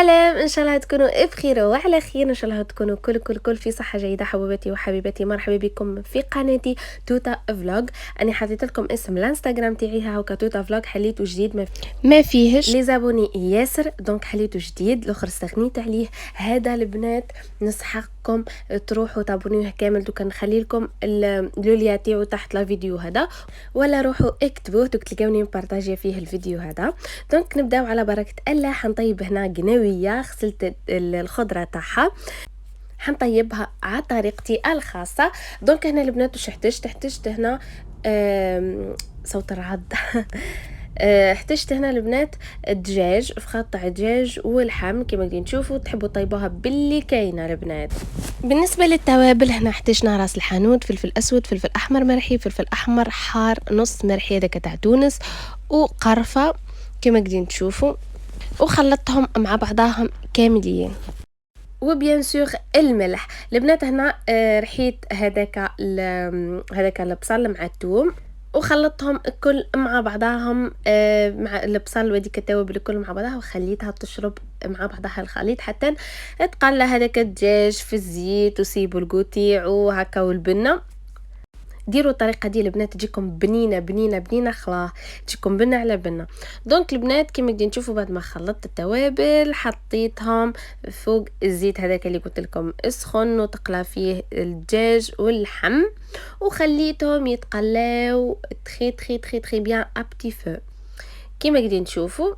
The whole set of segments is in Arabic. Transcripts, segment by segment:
سلام، ان شاء الله تكونوا بخير وعلى خير. ان شاء الله تكونوا كل في صحه جيده. حبيباتي وحبيباتي، مرحبا بكم في قناتي توتا فلوغ. انا حطيت لكم اسم الانستغرام تاعي هاكا توتا فلوغ، حليته جديد ما فيهش لي زابوني ياسر، دونك حليته جديد. الاخر استغنيت عليه. هذا البنات نصحكم تروحوا تابونيوه كامل، دوكا نخلي لكم اللوليا تاعو تحت لا فيديو هذا، ولا روحوا اكتبوه دوك تلقاوني مبارطاجيه فيه الفيديو هذا. دونك نبداو على بركه الله. حنطيب هنا قناويه، غسلت الخضره تاعها، حنطيبها على طريقتي الخاصه. دونك هنا البنات واش احتجت هنا صوت الرعد احتجت هنا البنات الدجاج، فخاد تاع الدجاج واللحم كما قاعدين تشوفوا. تحبوا طيبوها باللي كاينه البنات. بالنسبه للتوابل هنا احتجنا راس الحانوت، فلفل اسود، فلفل احمر مرحي، فلفل احمر حار نص مرحي هذاك تاع تونس، وقرفه كما قاعدين تشوفوا، وخلطتهم مع بعضاهم كاملين. وبيان سور الملح البنات. هنا رحيت هذاك البصل مع الثوم، وخلطتهم الكل مع بعضاهم مع البصل وديك التوابل الكل مع بعضها، وخليتها تشرب مع بعضها الخليط حتى تقلى هذاك الدجاج في الزيت، وسيبوا القوطيع وهكا والبنه. ديروا الطريقه دي البنات تجيكم بنينه خلاه، تجيكم بنه على بنه. دونك البنات كما قاعدين تشوفوا بعد ما خلطت التوابل حطيتهم فوق الزيت هذاك اللي قلت لكم اسخن، وتقلى فيه الدجاج واللحم، وخليتهم يتقلاو تخي بيان ابتي فو كما قاعدين تشوفوا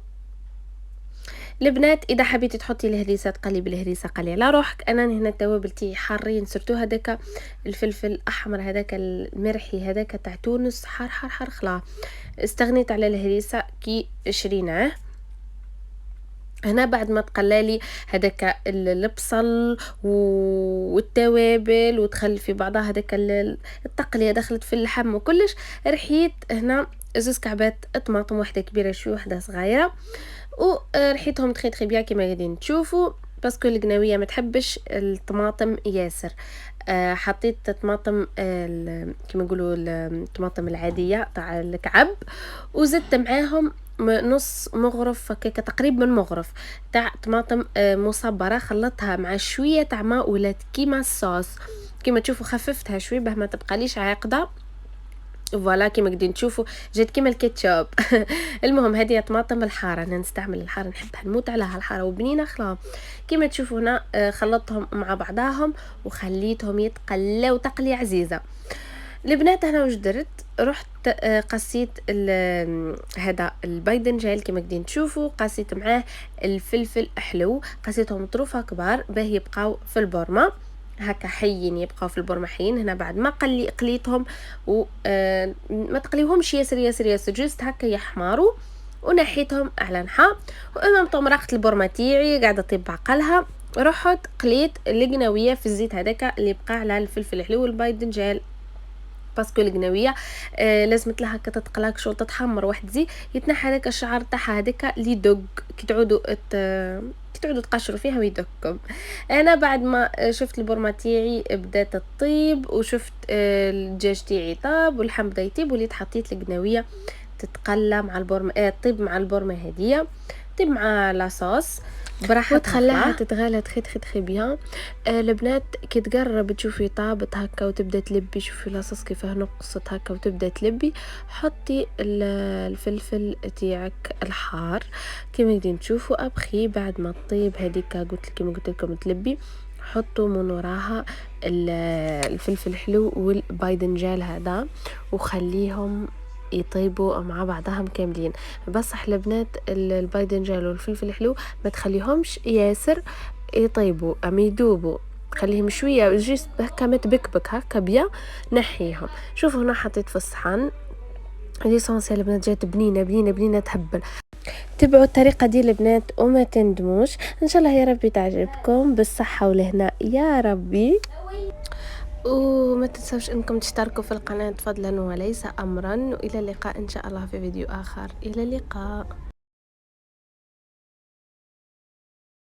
البنات. اذا حبيتي تحطي الهريسه تقلبي الهريسه قلي على روحك. انا هنا التوابل تاعي حارين، سرتو هذاك الفلفل الاحمر هذاك المرحي هذاك تاع تونس حار خلا. استغنيت على الهريسه كي شريناه. هنا بعد ما تقلالي هذاك البصل والتوابل ودخل في بعضها هذاك التقليه دخلت في اللحم وكلش، رحيت هنا زوز كعبات طماطم، واحده كبيره شويه واحده صغيره، ورحيتهم تخي بيان كما قاعدين تشوفوا، باسكو القناويه ما تحبش الطماطم ياسر. حطيت طماطم كما نقولوا الطماطم العاديه تاع الكعب، وزدت معاهم نص مغرف هكاك تقريبا من مغرف تاع طماطم مصبره، خلطتها مع شويه تاع ماء ولات كيما الصوص. كما تشوفوا خففتها شويه باه ما تبقاليش عاقده، فوالا كيما قاعدين تشوفوا جات كيما الكاتشوب المهم هذه طماطم الحاره، انا نستعمل الحاره نحبها نموت عليها الحاره وبنينه خلا. كيما تشوفوا هنا خلطتهم مع بعضاهم وخليتهم يتقلاو تقليه عزيزه. البنات هنا واش درت؟ رحت قصيت هذا الباذنجان كما قاعدين تشوفوا، قصيت معاه الفلفل حلو، قصيتهم طروفه كبار باه يبقاو في البرمه هكا حيين، يبقاو في البرمه حيين. هنا بعد ما قليتهم و ما تقليوهمش ياسر جوست هكا يحمروا، ونحيتهم على نحا. وامام مرقت البرمه تاعي قاعده طيب بعقلها، رحت قليت القناويه في الزيت هذاك اللي بقى على الفلفل الحلو والباذنجان، باسكو القناويه لازمت لها هكا تتقلاك شغل تتحمر واحد زي يتنحى هذاك الشعر تاعها هذاك اللي يدق كي تعودوا تقشروا فيها ويدقكم. انا بعد ما شفت البرمه تاعي بدات تطيب، وشفت الدجاج تاعي طاب واللحم بدا يطيب، وليت حطيت القناويه تتقلى مع البرمه طيب مع البرمه هديه، طيب مع لاصوص براحتها، وتخليها تتغلى تخي بيان. البنات كي تقرب تشوفي طابت هكا وتبدا تلبي، شوفي لاصوص كيفاه نقصت هكا وتبدا تلبي، حطي الفلفل تاعك الحار كما قاعدين تشوفوا ابخي. بعد ما تطيب هذيك كما قلت لكم تلبي، حطوا من وراها الفلفل الحلو والباذنجان هذا، وخليهم يطيبوا مع بعضهم كاملين. بصح البنات الباذنجان والفلفل الحلو ما تخليهمش ياسر يطيبوا، اما يذوبوا، خليهم شويه جيست هكا ما تبكبك هكا بيان نحيهم. شوفوا هنا حطيت في الصحن ليسونسيال البنات، جات بنينه تهبل. تبعوا الطريقه دي البنات وما تندموش. ان شاء الله يا ربي تعجبكم بالصحه والهنا يا ربي. وما تنسوش انكم تشتركوا في القناة فضلا وليس امرا، والى اللقاء ان شاء الله في فيديو اخر. الى اللقاء.